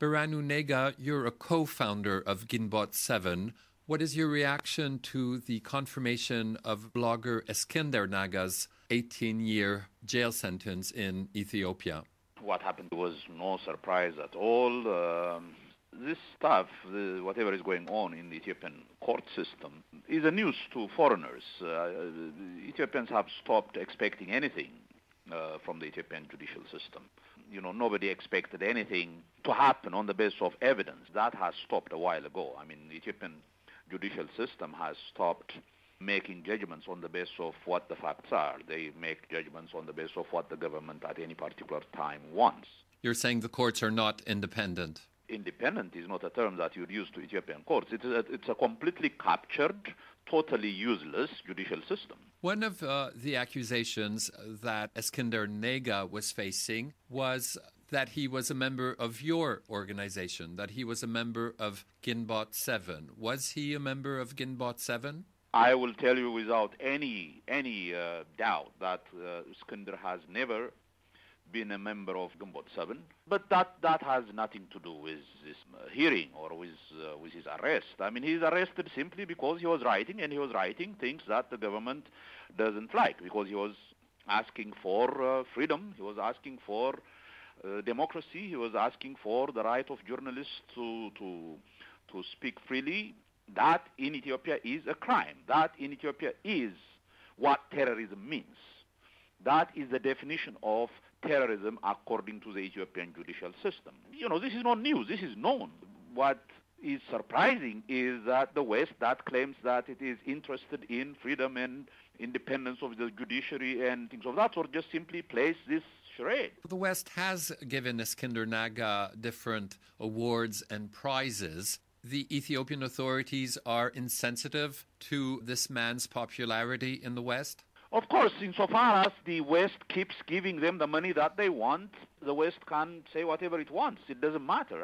Berhanu Nega, you're a co-founder of Ginbot 7. What is your reaction to the confirmation of blogger Eskinder Naga's 18-year jail sentence in Ethiopia? What happened was no surprise at all. This stuff, whatever is going on in the Ethiopian court system, is a news to foreigners. Ethiopians have stopped expecting anything from the Ethiopian judicial system. Nobody expected anything to happen on the basis of evidence. That has stopped a while ago. The Ethiopian judicial system has stopped making judgments on the basis of what the facts are. They make judgments on the basis of what the government at any particular time wants. You're saying the courts are not independent? Independent is not a term that you use to Ethiopian courts. It's a completely captured, totally useless judicial system. One of the accusations that Eskinder Nega was facing was that he was a member of your organization, that he was a member of Ginbot 7. Was he a member of Ginbot 7? I will tell you without any doubt that Eskinder has never been a member of Ginbot 7, but that has nothing to do with this hearing or with his arrest. He's arrested simply because he was writing, and he was writing things that the government doesn't like, because he was asking for freedom, he was asking for democracy, he was asking for the right of journalists to speak freely. That in Ethiopia is a crime. That in Ethiopia is what terrorism means. That is the definition of terrorism according to the Ethiopian judicial system. This is not news. This is known. What is surprising is that the West, that claims that it is interested in freedom and independence of the judiciary and things of that sort, just simply plays this charade. The West has given Eskinder Nega different awards and prizes. The Ethiopian authorities are insensitive to this man's popularity in the West? Of course, insofar as the West keeps giving them the money that they want, the West can say whatever it wants. It doesn't matter.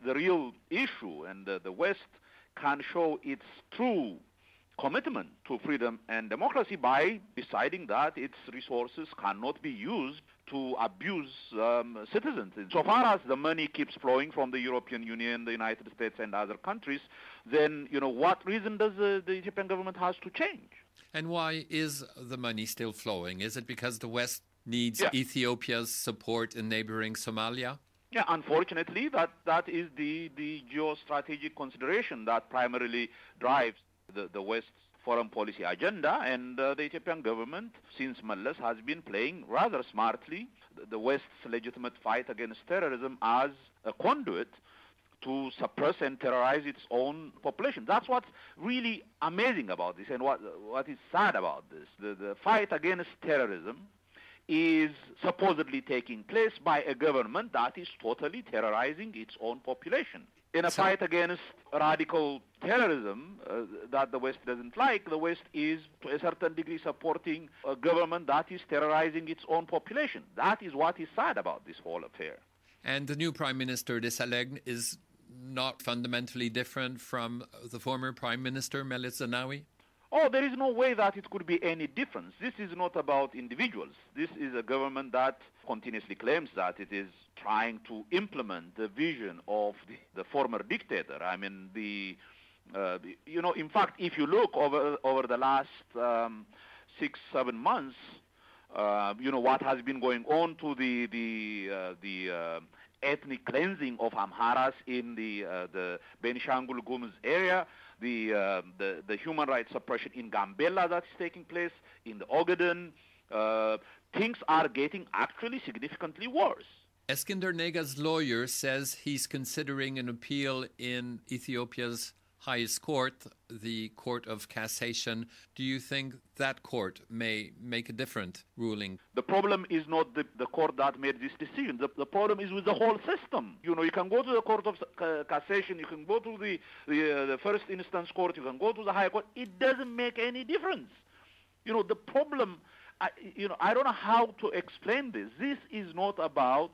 The real issue, and the West can show its true commitment to freedom and democracy by deciding that its resources cannot be used to abuse citizens. So far as the money keeps flowing from the European Union, the United States, and other countries, then, what reason does the Ethiopian government has to change? And why is the money still flowing? Is it because the West needs Ethiopia's support in neighboring Somalia? Yeah, unfortunately, that is the geostrategic consideration that primarily drives the West's foreign policy agenda, and the Ethiopian government, since Mallas, has been playing rather smartly the West's legitimate fight against terrorism as a conduit to suppress and terrorize its own population. That's what's really amazing about this, and what is sad about this. The fight against terrorism is supposedly taking place by a government that is totally terrorizing its own population. In a fight against radical terrorism that the West doesn't like, the West is, to a certain degree, supporting a government that is terrorizing its own population. That is what is sad about this whole affair. And the new Prime Minister, Desalegn, is not fundamentally different from the former Prime Minister, Meles Zenawi? Oh, there is no way that it could be any difference. This is not about individuals. This is a government that continuously claims that it is trying to implement the vision of the former dictator. In fact, if you look over the last 6-7 months, what has been going on to the ethnic cleansing of Amharas in the Benishangul Gumuz area, the human rights suppression in Gambela that is taking place, in the Ogaden, things are getting actually significantly worse. Eskinder Nega's lawyer says he's considering an appeal in Ethiopia's highest court, the Court of Cassation. Do you think that court may make a different ruling? The problem is not the court that made this decision. The problem is with the whole system. You can go to the Court of Cassation, you can go to the first instance court, you can go to the higher court. It doesn't make any difference. The problem, I don't know how to explain this. This is not about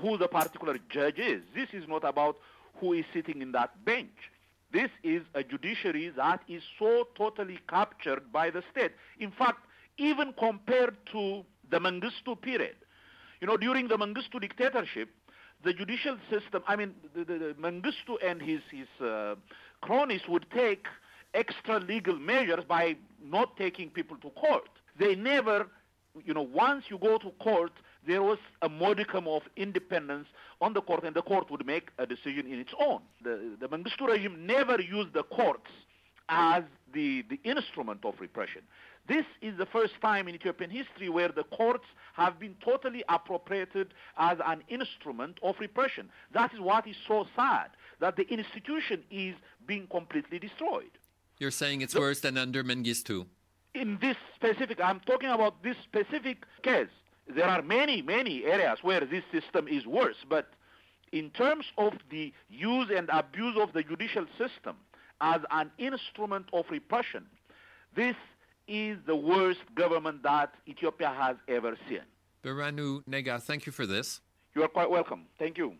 who the particular judge is. This is not about who is sitting in that bench. This is a judiciary that is so totally captured by the state. In fact, even compared to the Mengistu period. During the Mengistu dictatorship, the judicial system, I mean, the Mengistu and his cronies would take extra legal measures by not taking people to court. They never, once you go to court, there was a modicum of independence on the court, and the court would make a decision in its own. The Mengistu regime never used the courts as the instrument of repression. This is the first time in Ethiopian history where the courts have been totally appropriated as an instrument of repression. That is what is so sad, that the institution is being completely destroyed. You're saying it's worse than under Mengistu? In this specific, I'm talking about this specific case. There are many, many areas where this system is worse, but in terms of the use and abuse of the judicial system as an instrument of repression, this is the worst government that Ethiopia has ever seen. Berhanu Nega, thank you for this. You are quite welcome. Thank you.